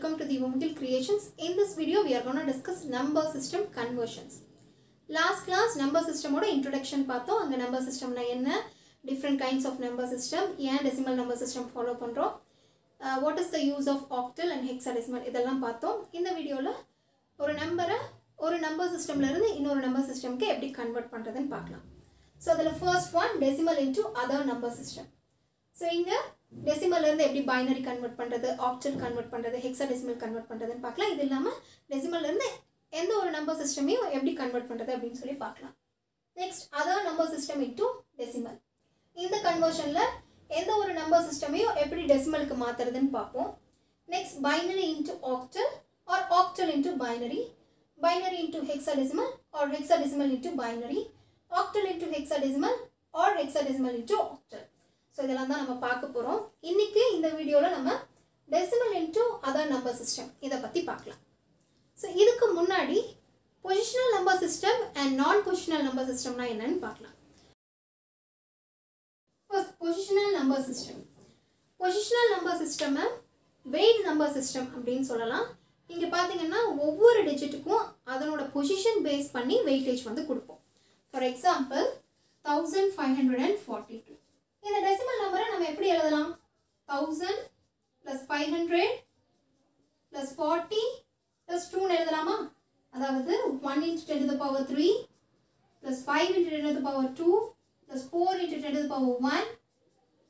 welcome to the Vomugil Creations. In this video, we are going to discuss number system conversions. Last class, number system oda introduction பார்த்தோம். அங்க number systemனா என்ன, different kinds of number system, ஏன் decimal number system follow பண்றோம், what is the use of octal and hexadecimal இதெல்லாம் பார்த்தோம். இந்த வீடியோல ஒரு நம்பரை ஒரு number systemல இருந்து இன்னொரு number systemக்கு எப்படி கன்வர்ட் பண்றதுன்னு பார்க்கலாம். So அதுல first one decimal into other number system. So இங்க decimal இருந்து எப்படி binary convert பண்றது, octal convert பண்றது, hexadecimal convert பண்றதுன்னு பார்க்கலாம். இது இல்லாம decimal இருந்து எந்த ஒரு நம்பர் சிஸ்டமையும் எப்படி கன்வர்ட் பண்றது அப்படினு சொல்லி பார்க்கலாம். Next other number system into decimal. இந்த கன்வர்ஷன்ல எந்த ஒரு நம்பர் சிஸ்டமையும் எப்படி டெசிமலுக்கு மாத்துறதுன்னு பார்ப்போம். Next binary into octal or octal into binary, binary into hexadecimal or hexadecimal into binary, octal into hexadecimal or hexadecimal into octal. So இதெல்லாம் தான் நம்ம பார்க்க போறோம். இன்னைக்கு இந்த வீடியோல நம்ம decimal into other number system இத பத்தி பார்க்கலாம். So இதுக்கு முன்னாடி positional number system and non positional number system னா என்னன்னு பார்க்கலாம். First positional number system. Positional number system weight number system அப்படினு சொல்லலாம். இங்க பாத்தீங்கன்னா ஒவ்வொரு டிஜிட்டுக்கும் அதனோட பொசிஷன் பேஸ் பண்ணி வெயிட்டேஜ் வந்து கொடுப்போம். For example 1542. இந்த டெசிமல் நம்பரை நம்ம எப்படி எழுதலாம்? 1000 plus 500 plus 40 plus 2 ன்னு எழுதலாமா? அதாவது 1 into 10 to the power 3 plus 5 into 10 to the power 2 plus 4 into 10 to the power 1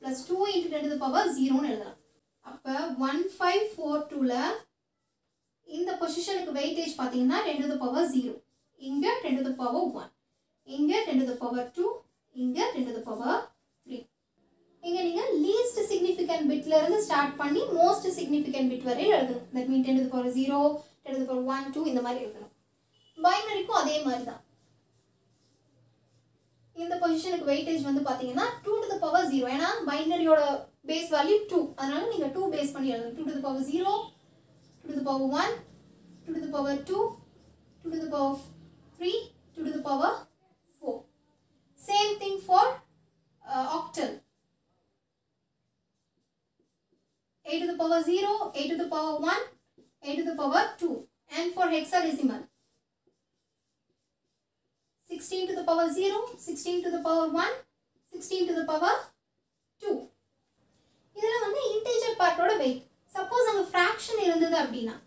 plus 2 into 10 to the power 0 ன்னு எழுதலாம். அப்ப 1542ல இந்த பொசிஷனுக்கு வெயிட்டேஜ் பாத்தீங்கன்னா 10 to the power 0, இங்க 10 to the power 1, இங்க 10 to the power 2, இங்க 10 to the power 3. இங்க நீங்க least significant bitல இருந்து ஸ்டார்ட் பண்ணி most significant bit வரை எழுதணும். That means 10 to the power 0, 10 to the power 1, 2 இந்த மாதிரி எழுதணும். பைனரிக்கும் அதே மாதிரி தான். இந்த பொசிஷனுக்கு வெயிட்டேஜ் வந்து பாத்தீங்கன்னா 2 to the power 0, ஏனா பைனரியோட பேஸ் வேல்யூ 2, அதனால நீங்க 2 பேஸ் பண்ணி எழுதணும். 2 to the power 0, 2 to the power 1, 2 to the power 2, 2 to the power 3, 2 to the power 4. Same thing for octal. 8 to the power 0, 8 to the power 1, 8 to the power 2. And for hexadecimal 16 to the power 0, 16 to the power 1, 16 to the power 2. இதெல்லாம் வந்து integer பார்ட்டோட weight. Suppose அங்க fraction இருந்தது அப்படினா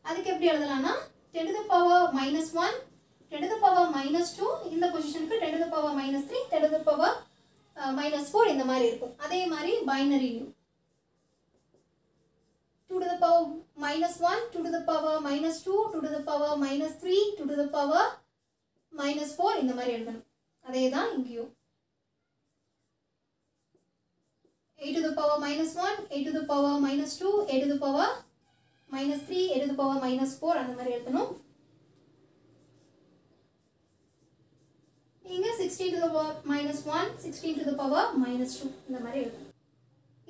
அதுக்கு எப்படி எழுதலாம்னா 10 to the power -1, 10 to the power -2, இந்த பொசிஷனுக்கு 10 to the power -3, 10 to the power -4 இந்த மாதிரி இருக்கும். அதே மாதிரி பைனரியும் 2 to the power -1, 2 to the power -2, 2 to the power -3, 2 to the power -4 இந்த மாதிரி எழுதணும். அதே தான் இங்கேயும் 8 to the power -1, 8 to the power -2, 8 to the power -3, 8 to the power -4 அந்த மாதிரி எழுதணும். இங்க 16 to the power -1, 16 to the power -2 இந்த மாதிரி எழுதணும்.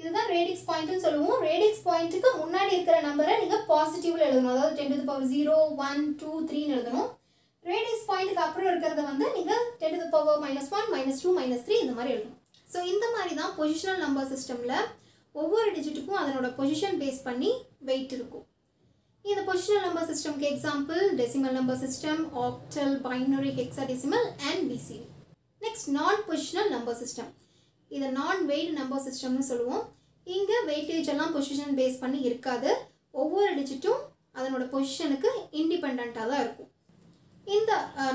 இதுதான் ரேடிக்ஸ் பாயிண்ட்னு சொல்லுவோம். ரேடிக்ஸ் பாயிண்ட்டுக்கு முன்னாடி இருக்கிற நம்பரை நீங்க பாசிட்டிவ்ல எழுதணும். அதாவது 10 to the power 0, 1, 2, 3 ன்னு எழுதணும். ரேடிக்ஸ் பாயிண்ட்டுக்கு அப்புறம் இருக்கிறத வந்து நீங்க 10 to the power -1, -2, -3 இந்த மாதிரி எழுதணும். ஸோ இந்த மாதிரி தான் பொசிஷனல் நம்பர் சிஸ்டம்ல ஒவ்வொரு டிஜிட்டுக்கும் அதனோட பொசிஷன் பேஸ் பண்ணி வெயிட் இருக்கும். இந்த பொசிஷனல் நம்பர் சிஸ்டம்க்கு example decimal number system, octal, binary, hexadecimal and BCD. Next non positional number system. இதை நான் வெயிட் நம்பர் சிஸ்டம்னு சொல்லுவோம். இங்கே வெயிட்டேஜ் எல்லாம் பொசிஷன் பேஸ் பண்ணி இருக்காது. ஒவ்வொரு டிஜிட்டும் அதனோட பொசிஷனுக்கு இண்டிபெண்ட்டாக தான் இருக்கும். இந்த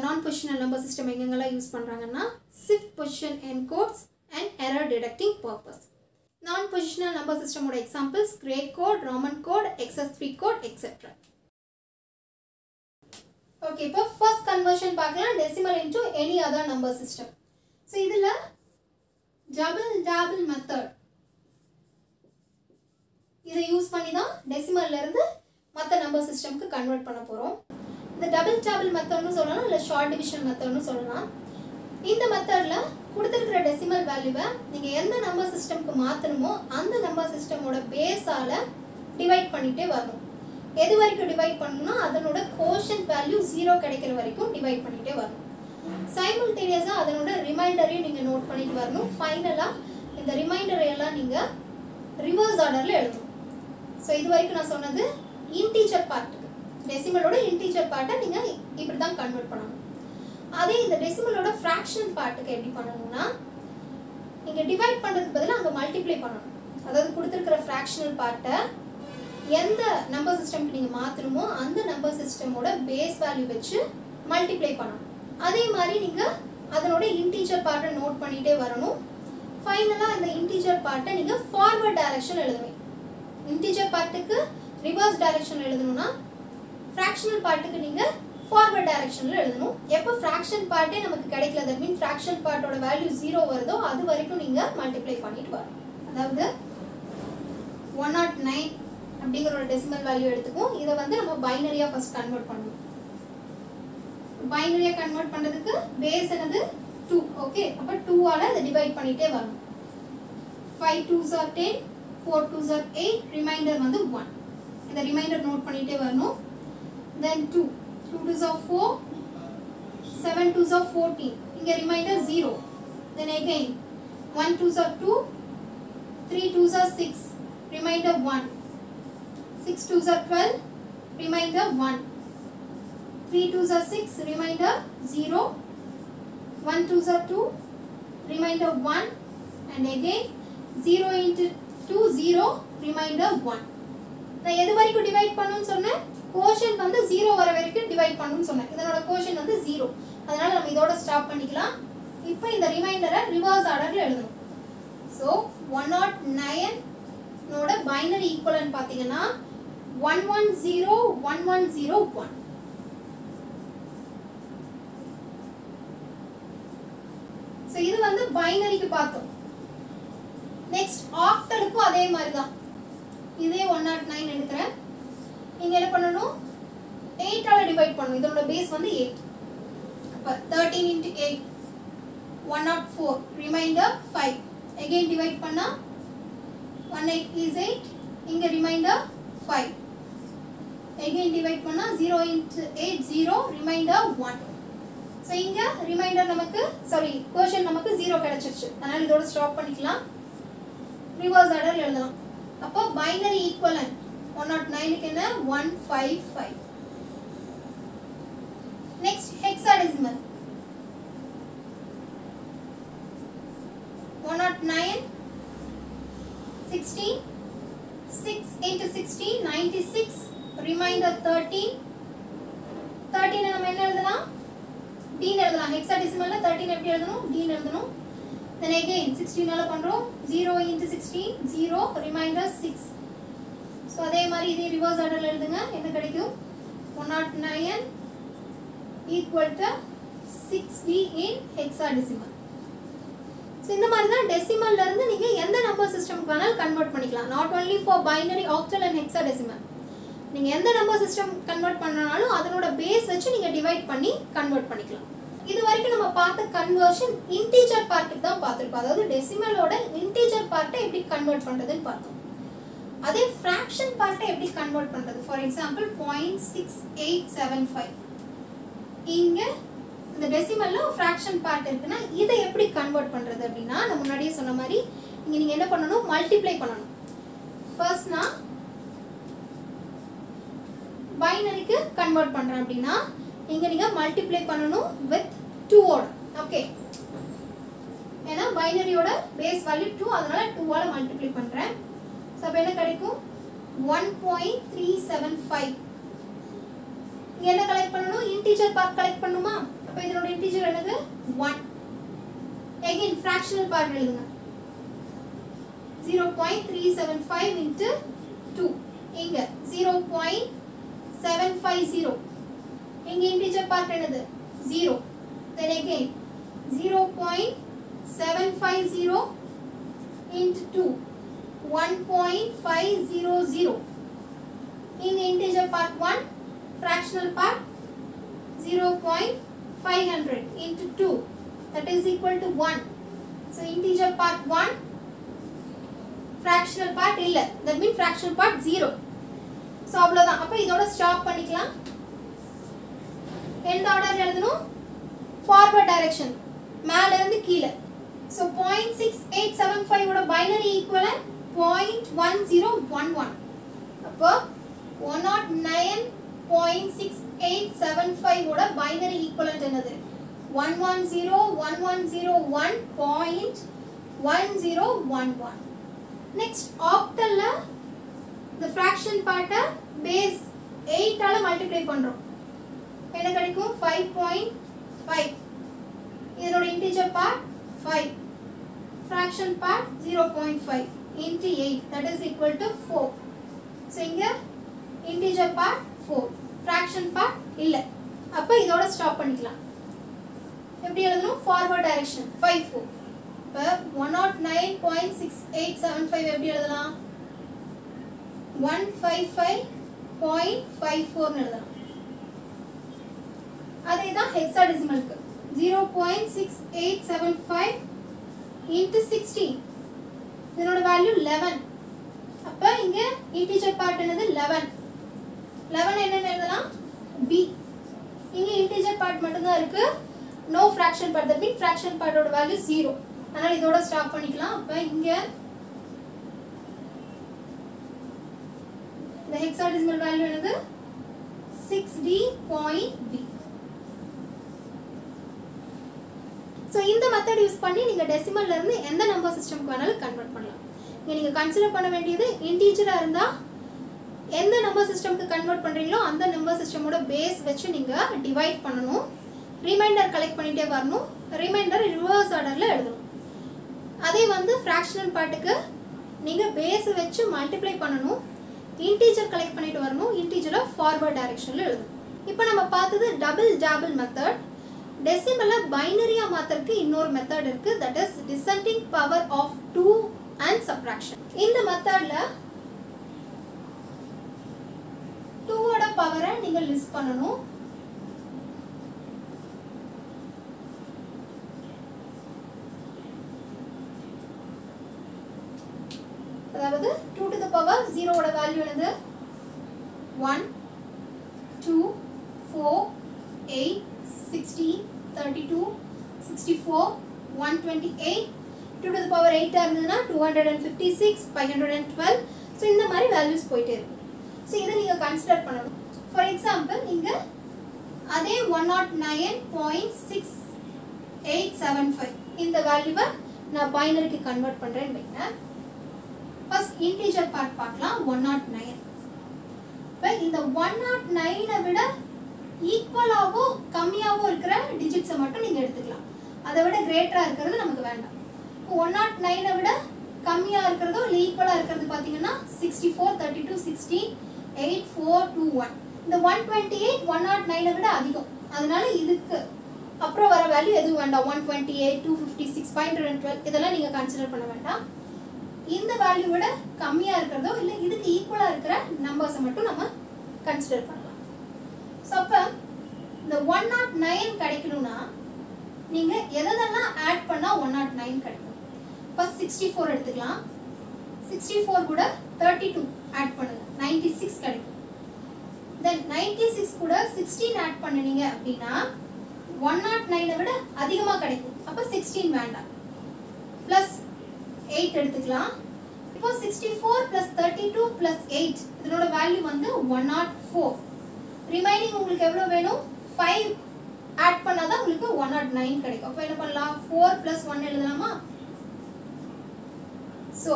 நான் பொசிஷனல் நம்பர் சிஸ்டம் எங்கெங்கெல்லாம் யூஸ் பண்ணுறாங்கன்னா shift position encodes and error detecting purpose. Non positional number சிஸ்டமோட examples gray code, Roman code, XS3 code etcetera. Okay, இப்போ ஃபர்ஸ்ட் கன்வர்ஷன் பார்க்கலாம், decimal into any other number system. So இதில் double method இதை use பண்ணி தான் டெசிமல்ல இருந்து மற்ற number சிஸ்டம்க்கு convert பண்ண போறோம். இந்த டபுள் மெத்தட்னு சொல்லலாம், இல்லை ஷார்ட் டிவிஷன் மெத்தட்னு சொல்லலாம். இந்த மெத்தட்ல கொடுத்துருக்கிற டெசிமல் வேல்யூவை நீங்க எந்த நம்பர் சிஸ்டம்க்கு மாற்றணுமோ அந்த நம்பர் சிஸ்டமோட பேஸால டிவைட் பண்ணிட்டே வரணும். எது வரைக்கும் டிவைட் பண்ணணும்னா அதனோட கோஷன்ட் வேல்யூ 0 கிடைக்கிற வரைக்கும் டிவைட் பண்ணிட்டே வரணும். சைமல்டேனியஸா அதனோட ரிமைண்டரையும் நீங்க நோட் பண்ணிட்டு வரணும். ஃபைனலா இந்த ரிமைண்டரை எல்லாம் நீங்க ரிவர்ஸ் ஆர்டர்ல எழுதணும். ஸோ இது வரைக்கும் நான் சொன்னது இன்டீஜர் பார்ட்டுக்கு டெசிமலோட இன்டீஜர் பார்ட்டை நீங்கள் இப்படி தான் கன்வெர்ட் பண்ணணும். அதே இந்த டெசிமலோட ஃப்ராக்ஷனல் பார்ட்டுக்கு எப்படி பண்ணணும்னா இங்கே டிவைட் பண்ணுறதுக்கு பதிலாக அங்கே மல்டிப்ளை பண்ணணும். அதாவது கொடுத்துருக்கிற ஃப்ராக்ஷனல் பார்ட்டை எந்த நம்பர் சிஸ்டம்க்கு நீங்கள் மாற்றணுமோ அந்த நம்பர் சிஸ்டமோட பேஸ் வேல்யூ வச்சு மல்டிப்ளை பண்ணணும். அதே மாதிரி நீங்கள் அதனோட இன்டீஜர் பார்ட்டை நோட் பண்ணிகிட்டே வரணும். ஃபைனலாக இந்த இன்டீஜர் பார்ட்டை நீங்கள் ஃபார்வர்ட் டைரக்ஷன் எழுதுவீங்க. இன்டீஜர் பார்ட்டுக்கு ரிவர்ஸ் டைரக்ஷன் எழுதணும்னா ஃப்ராக்ஷனல் பார்ட்டுக்கு நீங்கள் ஃபார்வர்ட் டைரக்ஷனில் எழுதணும். எப்போ ஃப்ராக்ஷன் பார்ட்டே நமக்கு கிடைக்கல, தட் மீன் ஃப்ராக்ஷன் பார்ட்டோட வேல்யூ 0 வருதோ அது வரைக்கும் நீங்கள் மல்டிப்ளை பண்ணிட்டு வரணும். அதாவது 109 அப்படிங்கிற ஒரு டெசிமல் வேல்யூ எடுத்துக்கும். இதை வந்து நம்ம பைனரியாக ஃபர்ஸ்ட் கன்வெர்ட் பண்ணணும். பைனரியாக கன்வெர்ட் பண்ணுறதுக்கு பேஸ் என்னது 2. ஓகே, அப்போ 2ஆல் இதை டிவைட் பண்ணிகிட்டே வரணும். 5 2s are 10, 4 2s are 8, reminder வந்து 1. இந்த ரிமைண்டர் நோட் பண்ணிகிட்டே வரணும். Then 2 2s are 4, 7 2s are 14. இங்கே reminder 0. Then again 1 2s are 2, 3 2s are 6, remainder 1. 6 2s are 12, remainder 1. 3 2s are 6, remainder 0. 1 2s are 2, remainder 1. And again 0 into 2 0, remainder 1. நான் எது வரைக்கும் divide பண்ணணும்னு சொன்னேன், கோஷன் வந்து 0 வர வரைக்கும் டிவைட் பண்ணணும்னு சொன்னேன். இதனோட கோஷன் வந்து 0, அதனால நம்ம இதோட ஸ்டாப் பண்ணிக்கலாம். இப்போ இந்த ரிமைண்டரை ரிவர்ஸ் ஆர்டரில் எழுதணும். ஸோ 109 நோட பைனரி ஈக்குவலன்ட் பார்த்தீங்கன்னா 110 1101. ஸோ இது வந்து பைனரிக்கு பார்த்தோம். நெக்ஸ்ட் ஆக்டலுக்கும் அதே மாதிரி தான். இதே 109 எடுக்கிறேன். நீங்கள் என்ன பண்ணணும், 8ஆல் டிவைட் பண்ணணும். இதோட பேஸ் வந்து 8. அப்போ 13 into 8 104, ரிமைண்டர் 5. அகெயின் டிவைட் பண்ணால் 18 is 8, இங்கே ரிமைண்டர் 5. அகெயின் டிவைட் பண்ணால் 0 into 8 0, ரிமைண்டர் 1. ஸோ இங்கே ரிமைண்டர் நமக்கு கோஷன் நமக்கு 0 கிடைச்சிருச்சு. அதனால் இதோட ஸ்டாப் பண்ணிக்கலாம். ரிவர்ஸ் ஆர்டர் எழுதலாம். அப்போ பைனரி ஈக்குவலன்ட் 109க்கு என்ன 155. Next hexadecimal 109 16, 6 into 16 96, reminder 13. 13 நம்ம என்ன எழுதலாம், D எழுதலாம். ஹெக்ஸாடெசிமல்ல 13 எப்படி எழுதணும், D எழுதணும். Then again 16ஆல பண்றோம். 0 into 16 0, ரிமைண்டர் 6. ஸோ அதே மாதிரி இதே ரிவர்ஸ் ஆர்டரில் எழுதுங்க. என்ன கிடைக்கும், 109 equal to 6D in hexadecimal. So இந்த மாதிரி தான் டெசிமல்ல இருந்து நீங்கள் எந்த நம்பர் சிஸ்டம்க்கு வேணாலும் கன்வெர்ட் பண்ணிக்கலாம். Not only for binary, octal and hexadecimal. நீங்கள் எந்த நம்பர் சிஸ்டம் கன்வெர்ட் பண்ணனாலும் அதனோட பேஸ் வச்சு நீங்கள் டிவைட் பண்ணி கன்வெர்ட் பண்ணிக்கலாம். இது வரைக்கும் நம்ம பார்த்த கன்வர்ஷன் இன்டீஜர் பார்ட்டுக்கு தான் பார்த்துருக்கோம். அதாவது டெசிமலோட இன்டீஜர் பார்ட்டை எப்படி கன்வெர்ட் பண்ணுறதுன்னு பார்த்தோம். அதே ஃப்ராக்ஷன் பார்ட்டை எப்படி கன்வெர்ட் பண்ணுறது, ஃபார் எக்ஸாம்பிள் 0.6875. இங்கே இந்த டெசிமலில் ஃப்ராக்ஷன் பார்ட் இருக்குன்னா இதை எப்படி கன்வெர்ட் பண்ணுறது அப்படின்னா, நான் முன்னாடியே சொன்ன மாதிரி இங்கே நீங்கள் என்ன பண்ணணும், மல்டிப்ளை பண்ணணும். ஃபர்ஸ்ட் நான் பைனரிக்கு கன்வெர்ட் பண்ணுறேன் அப்படின்னா இங்கே நீங்கள் மல்டிப்ளை பண்ணணும் வித் 2ஓட. ஓகே, ஏன்னா பைனரியோட பேஸ் வேல்யூ 2, அதனால 2ஆல் மல்டிப்ளை பண்ணுறேன். ஸோ அப்போ என்ன கிடைக்கும், 1.375. இங்கே என்ன கலெக்ட் பண்ணணும், இன்டீஜர் பார்ட் கலெக்ட் பண்ணணுமா. அப்போ இதனோட இன்டீஜர் என்னது 1. எகைன் ஃப்ராக்ஷனல் பார்ட் எழுதுங்க. 0.375 into 2. இங்கே 0.750. இங்கே இன்டீஜர் பார்ட் என்னது 0. Then again 0.750 into 2, 1.500. இங்கே integer part 1, fractional part 0.500 into 2, that is equal to 1. So integer part 1, fractional part illa, that means fractional part 0. So அவ்வளவுதான். அப்ப இதோட ஸ்டாப் பண்ணிக்கலாம். எந்த ஆர்டர்ல எழுதணும், ஃபார்வர்ட் டைரக்ஷன், மேல இருந்து கீழே. So 0.6875 ஓட பைனரி ஈக்குவலன்ட் 0.1011. அப்போ 109.6875 ஓட பைனரி ஈக்குவலன்ட் என்னது 110.110.1011. நெக்ஸ்ட் ஆக்டல்ல the fraction part base 8 ஆல மல்டிப்ளை பண்றோம். என்ன கிடைக்கும் 5.5. இதோட integer part 5, fraction part 0.5 into 8, that is equal to 4. so இங்க integer part 4, fraction part இல்ல. அப்ப இதோட ஸ்டாப் பண்ணிக்கலாம். எப்படி எழுதணும்? forward direction 5 4. இப்ப 109.6875 எப்படி எழுதலாம்? 155.54 னு எழுதலாம். அதேதான் ஹெக்ஸாடெசிமலுக்கு 0.6875 into 16, இதனோட வேல்யூ 11. அப்ப இங்க இன்டிஜர் பார்ட் என்னது 11. 11 என்னன்னு எழுதலாம்? b. இங்க இன்டிஜர் பார்ட் மட்டும் தான் இருக்கு, no fraction part. the big fraction part ஓட வேல்யூ 0. அதனால இதோட ஸ்டாப் பண்ணிக்கலாம். அப்ப இங்க the hexadecimal value என்னது 6d.b. so இந்த மெத்தட் யூஸ் பண்ணி நீங்க டெசிமல்ல இருந்து எந்த நம்பர் சிஸ்டம்க்கு வேணாலும் கன்வர்ட் பண்ணலாம். இங்க நீங்க கன்சிடர் பண்ண வேண்டியது இன்டிஜரா இருந்தா எந்த நம்பர் சிஸ்டம்க்கு கன்வர்ட் பண்றீங்களோ அந்த நம்பர் சிஸ்டமோட பேஸ் வச்சு நீங்க டிவைட் பண்ணனும். ரிமைண்டர் கலெக்ட் பண்ணிட்டே வரணும். ரிமைண்டர் ரிவர்ஸ் ஆர்டர்ல எழுதணும். அதே வந்து ஃபிராக்ஷனல் பார்ட்டுக்கு நீங்க பேஸ் வச்சு மல்டிப்ளை பண்ணனும். இன்டிஜர் கலெக்ட் பண்ணிட்டு வரணும். இன்டிஜரை ஃபார்வர்ட் டைரக்ஷன்ல எழுதணும். இப்போ நம்ம பார்த்தது டபுள் டேபிள் மெத்தட். டெசிமல்ல பைனரியா மாத்தறதுக்கு இன்னொரு மெத்தட் இருக்கு, that is descending power of 2 and subtraction. இந்த மெத்தட்ல 2 ஓட பவரை நீங்க லிஸ்ட் பண்ணனும். அதாவது 2 to the power 0 ஓட வேல்யூ என்னது 1 2 4 8 16 32 64 128. 2 to the power 8 இருந்ததுனா 256 512. சோ இந்த மாதிரி வேல்யூஸ் போயிட்டே இருக்கு. சோ இத நீங்க கன்சிடர் பண்ணனும். ஃபார் எக்ஸாம்பிள் இங்க அதே 109.6875 இந்த வேல்யூவை நான் பைனரிக்கு கன்வர்ட் பண்றேன்னு வைங்க. ஃபர்ஸ்ட் இன்டிஜர் பார்ட் பார்க்கலாம். 109. இப்போ இந்த 109 விட ஈக்குவலாவோ கம்மியாவோ இருக்கிற டிஜிட்ஸை மட்டும் நீங்க எடுத்துக்கலாம். அதை விட கிரேட்டரா இருக்கிறது நமக்கு வேண்டாம். 109 விட கம்மியா இருக்கிறதோ இல்லை ஈக்குவலா இருக்கிறது பார்த்தீங்கன்னா 64 32 16 8 4 2 1. இந்த 128 109 விட அதிகம். அதனால இதுக்கு அப்புறம் வர வேல்யூ எதுவும் வேண்டாம். 128 256 512 இதெல்லாம் நீங்க கன்சிடர் பண்ண வேண்டாம். இந்த வேல்யூ விட கம்மியா இருக்கிறதோ இல்ல இதுக்கு ஈக்குவலா இருக்கிற நம்பர்ஸை மட்டும் நம்ம கன்சிடர் பண்ணலாம். சோ அப்ப இந்த 109 கிடைக்கணும்னா நீங்க எதெல்லாம் ஆட் பண்ணா 109 கிடைக்கும்? ஃபர்ஸ்ட் 64 எடுத்துக்கலாம். 64 கூட 32 ஆட் பண்ணுங்க 96 கிடைக்கும். தென் 96 கூட 16 ஆட் பண்ணீங்க அப்படினா 109 விட அதிகமா கிடைக்கும். அப்ப 16 வேண்டாம். பிளஸ் 8 எடுத்துக்கலாம். இப்போ 64 plus 32 plus 8 இதனோட வேல்யூ வந்து 104. ரிமைனிங் உங்களுக்கு எவ்வளவு வேணும்? 5 ஆட் பண்ணாதான் உங்களுக்கு 109 கிடைக்கும். அப்ப என்ன பண்ணலாம்? 4 plus 1 எழுதலாமா? சோ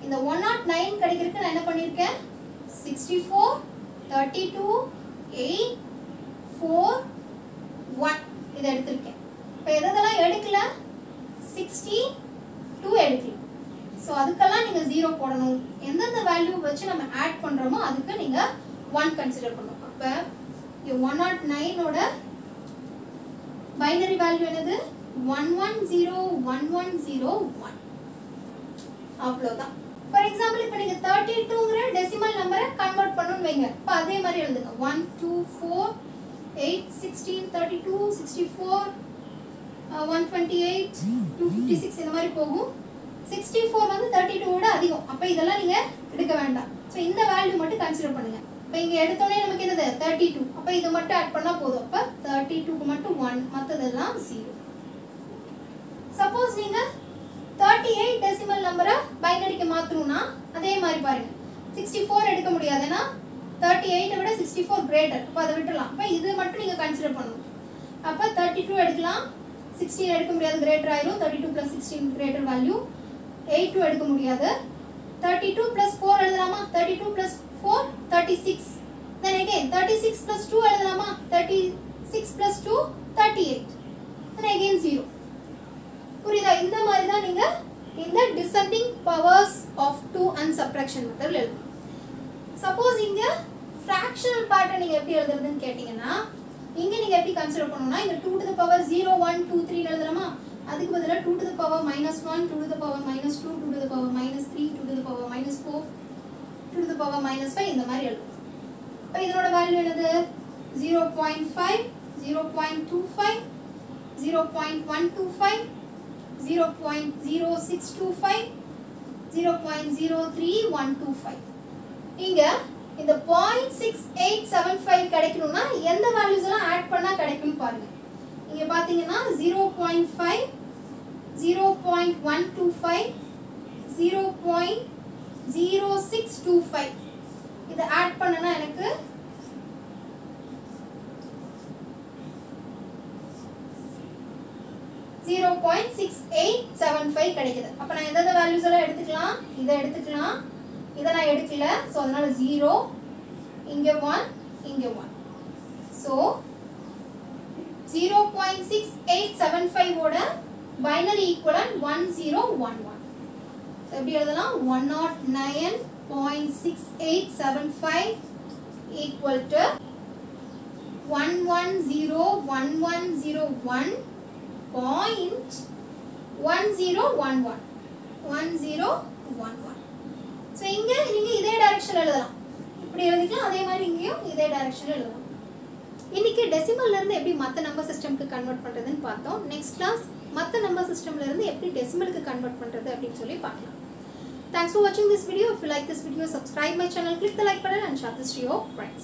இந்த 109 கிடைக்கிறதுக்கு நான் என்ன பண்ணிருக்கேன்? 64 32 8 4 1 இத எடுத்துர்க்கேன். இப்போ எதெல்லாம் எடுக்கல? 62 எடுக்கலாம். சோ அதுக்கெல்லாம் நீங்க 0 போடணும். எந்தெந்த வேல்யூ வச்சு நம்ம ஆட் பண்றோமோ அதுக்கு நீங்க 1 கன்சிடர் பண்ணணும். அப்ப 109 ஓட பைனரி வேல்யூ என்னது? 1101101. அவ்வளவுதான். ஃபார் எக்ஸாம்பிள் இப்போ நீங்க 32ங்கற டெசிமல் நம்பரை கன்வர்ட் பண்ணனும் வைங்க. அப்ப அதே மாதிரி எழுதுங்க. 1 2 4 8 16 32 64 128 256 இந்த மாதிரி போகும். 64 வந்து 32 விட அதிகம். அப்ப இதெல்லாம் நீங்க எடுக்க வேண்டாம். சோ இந்த வேல்யூ மட்டும் கன்சிடர் பண்ணுங்க. இப்போ இங்க எடுத்தோனே நமக்கு என்னது 32. அப்ப இது மட்டும் ஆட் பண்ணா போதும். அப்ப 32க்கு மட்டும் 1 மத்ததெல்லாம் 0. சப்போஸ் நீங்க 38 டெசிமல் நம்பரை பைனரிக்கு மாத்தணும்னா அதே மாதிரி பாருங்க. 64 எடுக்க முடியாது ஏன்னா 38 விட 64 கிரேட்டர். அப்போ அதை விட்டுலாம். அப்போ இது மட்டும் நீங்கள் கன்சிடர் பண்ணணும். அப்போ 32 எடுக்கலாம். 16 எடுக்க முடியாது, கிரேட்டர் ஆயிரும். 32 + 16 கிரேட்டர் வேல்யூ. 82 எடுக்க முடியாது. 32 + 4 எழுதலாமா? 32 + 4 36. Then again 36 + 2 எழுதலாமா? 36 + 2 38. Then again 0. புரியுதா? இந்த மாதிரி தான் நீங்க இந்த descending powers of 2 and subtraction மெத்தட்ல எழுதணும். சப்போஸ் இங்க fractional part நீங்க எப்படி எழுதுறதுன்னு கேட்டிங்கனா இங்க நீங்க எப்படி கன்சிடர் பண்ணனும்னா இங்க 2 to the power 0 1 2 3 எழுதலாமா? அதுக்கு பதிலா 2 to the power -1 2 to the power -2 2 to the power -3 2 to the power -4 2 to the power -5 இந்த மாதிரி எழுதணும். அப்ப இதோட வேல்யூ என்னது? 0.5 0.25 0.125 0.0625 0.03125. இங்க இந்த 0.6875 கிடைக்கணும்னா எந்த வேல்யூஸ் எல்லாம் ஆட் பண்ணா கிடைக்கும் பாருங்க. இங்க பாத்தீங்கன்னா 0.5 0.125 0.0625 இத ஆட் பண்ணனா எனக்கு 0.6875 கிடைக்குது. அப்ப நான் எந்த வேல்யூஸ் எல்லாம் எடுத்துக்கலாம்? இத எடுத்துக்கலாம். இத நான் எடுக்கல. சோ அதனால 0 இங்க 1 இங்க 1. சோ 0.6875 ஓட பைனரி ஈக்குவலன்ட் 1011. சோ எப்படி எழுதலாம்? 109.6875 equal to 1101101.1011 1011. சோ இங்க நீங்க இதே டைரக்ஷன்ல எழுதலாம். இப்படி எழுதிக்கலாம். அதே மாதிரி இங்கேயும் இதே டைரக்ஷன்ல எழுதலாம். இன்னைக்கு டெசிமல்ல இருந்து எப்படி மத்த நம்பர் சிஸ்டம்க்கு கன்வர்ட் பண்றதுன்னு பார்த்தோம். நெக்ஸ்ட் கிளாஸ் மத்த நம்பர் சிஸ்டம்ல இருந்து எப்படி டெசிமலுக்கு கன்வர்ட் பண்றது அப்படினு சொல்லி பார்க்கலாம். Thanks for watching this video. If you like this video, subscribe my channel, click the like button and share this to your friends.